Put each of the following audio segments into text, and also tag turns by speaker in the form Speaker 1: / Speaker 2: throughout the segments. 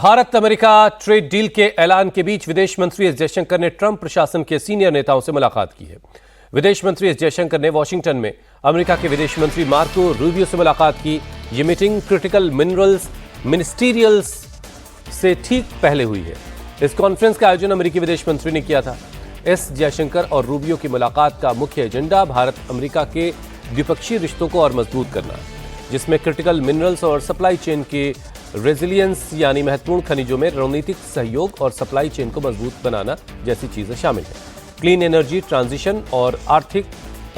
Speaker 1: Bharat America trade deal के ऐलान के बीच विदेश मंत्री एस जयशंकर ने ट्रंप प्रशासन के सीनियर नेताओं से मुलाकात की है। विदेश मंत्री एस जयशंकर ने वॉशिंगटन में अमेरिका के विदेश मंत्री मार्को रूबियो से मुलाकात की। यह मीटिंग क्रिटिकल मिनरल्स मिनिस्टीरियल्स से ठीक पहले हुई है। इस कॉन्फ्रेंस का आयोजन अमेरिकी विदेश मंत्री ने किया था। एस जयशंकर और रूबियो की मुलाकात का मुख्य एजेंडा भारत अमेरिका के द्विपक्षीय रिश्तों को और मजबूत करना, जिसमें क्रिटिकल मिनरल्स और सप्लाई चेन के रेजिलियंस यानी महत्वपूर्ण खनिजों में रणनीतिक सहयोग और सप्लाई चेन को मजबूत बनाना जैसी चीजें शामिल हैं। क्लीन एनर्जी ट्रांजिशन और आर्थिक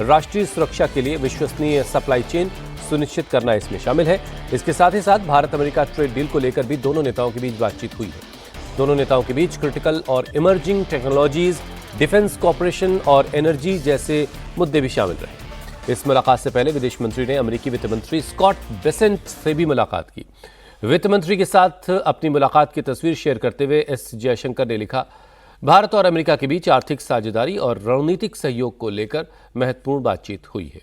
Speaker 1: राष्ट्रीय सुरक्षा के लिए विश्वसनीय सप्लाई चेन सुनिश्चित करना इसमें शामिल है। इसके साथ ही साथ भारत अमेरिका ट्रेड डील को लेकर भी दोनों नेताओं के बीच बातचीत हुई है। दोनों नेताओं के बीच क्रिटिकल और इमर्जिंग टेक्नोलॉजीज, डिफेंस कॉपरेशन और एनर्जी जैसे मुद्दे भी शामिल रहे। इस मुलाकात से पहले विदेश मंत्री ने अमेरिकी वित्त मंत्री स्कॉट बेसेंट से भी मुलाकात की। वित्त मंत्री के साथ अपनी मुलाकात की तस्वीर शेयर करते हुए एस जयशंकर ने लिखा, भारत और अमेरिका के बीच आर्थिक साझेदारी और रणनीतिक सहयोग को लेकर महत्वपूर्ण बातचीत हुई है।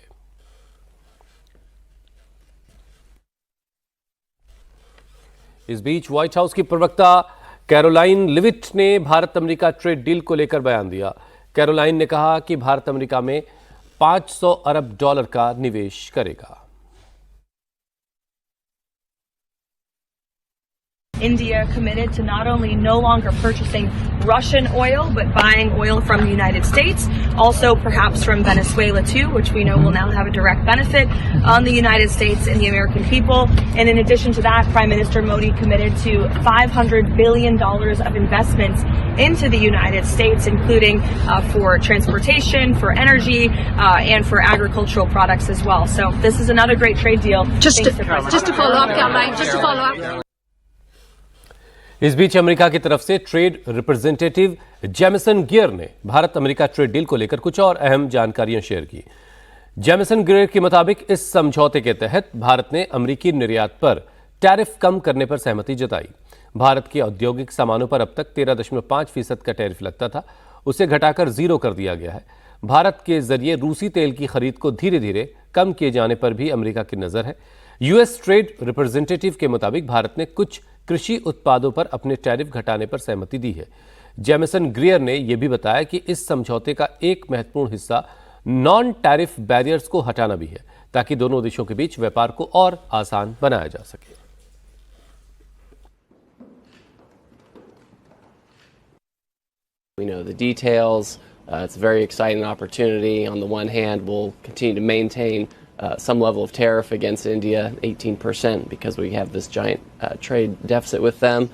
Speaker 1: इस बीच व्हाइट हाउस की प्रवक्ता कैरोलाइन लिविट ने भारत अमेरिका ट्रेड डील को लेकर बयान दिया। कैरोलाइन ने कहा कि भारत अमेरिका में $500 अरब का निवेश करेगा।
Speaker 2: India committed to not only no longer purchasing Russian oil, but buying oil from the United States, also perhaps from Venezuela too, which we know will now have a direct benefit on the United States and the American people. And in addition to that, Prime Minister Modi committed to $500 billion of investments into the United States, including for transportation, for energy, and for agricultural products as well. So this is another great trade deal.
Speaker 3: Just to follow up, Caroline, just to follow up.
Speaker 1: इस बीच America की तरफ से trade representative Jameson gear ने Bharat America trade deal को लेकर कुछ और अहम जानकारियां शेयर की। जेमिसन गियर के मुताबिक इस समझौते के तहत भारत ने अमेरिकी निर्यात पर टैरिफ कम करने पर सहमति जताई। भारत के औद्योगिक सामानों पर अब तक 13.5% का टैरिफ लगता था, उसे घटाकर 0 कर दिया गया है। भारत के जरिए रूसी तेल की खरीद को धीरे धीरे कम किए जाने पर भी अमेरिका की नजर है। यूएस ट्रेड रिप्रेजेंटेटिव के मुताबिक भारत ने कुछ कृषि उत्पादों पर अपने टैरिफ घटाने पर सहमति दी है। जेमिसन ग्रियर ने यह भी बताया कि इस समझौते का एक महत्वपूर्ण हिस्सा नॉन टैरिफ बैरियर्स को हटाना भी है, ताकि दोनों देशों के बीच व्यापार को और आसान बनाया जा सके।
Speaker 4: We know the details. It's a very exciting opportunity. On the one hand, we'll continue to maintain some level of tariff against India, 18%, because we have this giant trade deficit with them.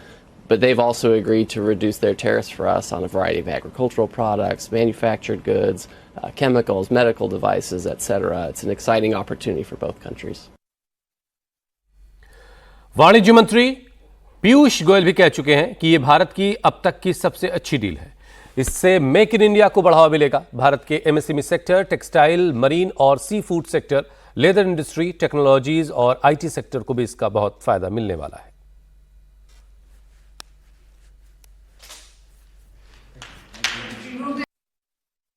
Speaker 4: But they've also agreed to reduce their tariffs for us on a variety of agricultural products, manufactured goods, chemicals, medical devices, etc. It's an exciting opportunity for both countries.
Speaker 1: वाणिज्य मंत्री पीयूष गोयल भी कह चुके हैं कि यह भारत की अब तक की सबसे अच्छी डील है। इससे मेक इन इंडिया को बढ़ावा मिलेगा। भारत के एमएसएमई सेक्टर, टेक्सटाइल, मरीन और sea food sector, leather industry, technologies और आईटी सेक्टर को भी इसका बहुत फायदा मिलने वाला है।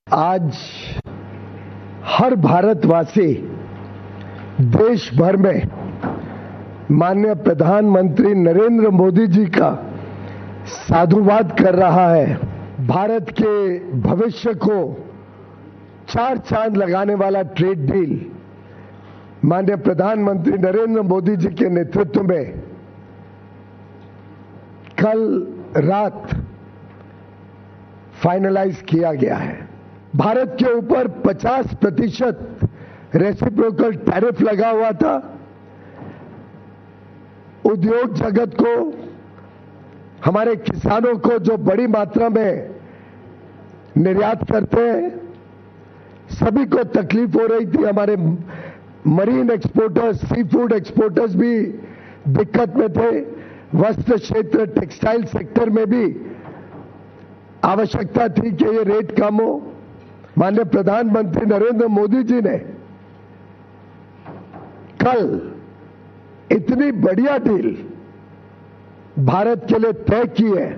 Speaker 5: आज हर भारतवासी देश भर में माननीय प्रधानमंत्री नरेंद्र मोदी जी का साधुवाद कर रहा है। भारत के भविष्य को 4 चांद लगाने वाला ट्रेड डील माननीय प्रधानमंत्री नरेंद्र मोदी जी के नेतृत्व में कल रात फाइनलाइज किया गया है। भारत के ऊपर 50% रेसिप्रोकल टैरिफ लगा हुआ था। उद्योग जगत को, हमारे किसानों को जो बड़ी मात्रा में निर्यात करते हैं, सभी को तकलीफ हो रही थी। हमारे marine exporters, sea food exporters भी दिक्कत में थे। वस्त्र क्षेत्र, टेक्सटाइल सेक्टर में भी आवश्यकता थी कि ये रेट कम हो। माननीय प्रधानमंत्री नरेंद्र मोदी जी ने कल इतनी बढ़िया डील भारत के लिए तय की है,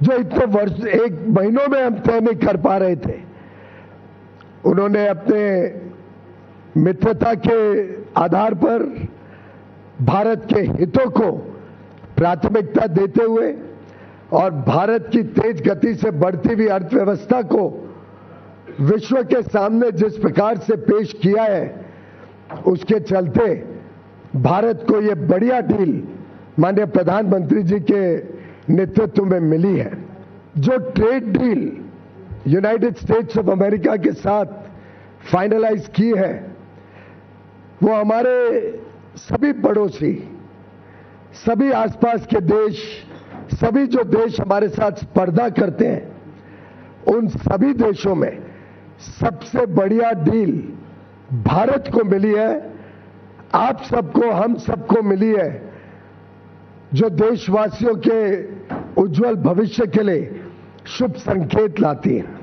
Speaker 5: जो इतने वर्ष, 1 महीनों में हम तय नहीं कर पा रहे थे। उन्होंने अपने मित्रता के आधार पर भारत के हितों को प्राथमिकता देते हुए और भारत की तेज गति से बढ़ती हुई अर्थव्यवस्था को विश्व के सामने जिस प्रकार से पेश किया है, उसके चलते भारत को ये बढ़िया डील माननीय प्रधानमंत्री जी के नेतृत्व में मिली है। जो trade deal United states of America के साथ फाइनलाइज की है, वो हमारे सभी पड़ोसी, सभी आसपास के देश, सभी जो देश हमारे साथ स्पर्धा करते हैं, उन सभी देशों में सबसे बढ़िया डील भारत को मिली है। आप सबको, हम सबको मिली है, जो देशवासियों के उज्जवल भविष्य के लिए शुभ संकेत लाती है।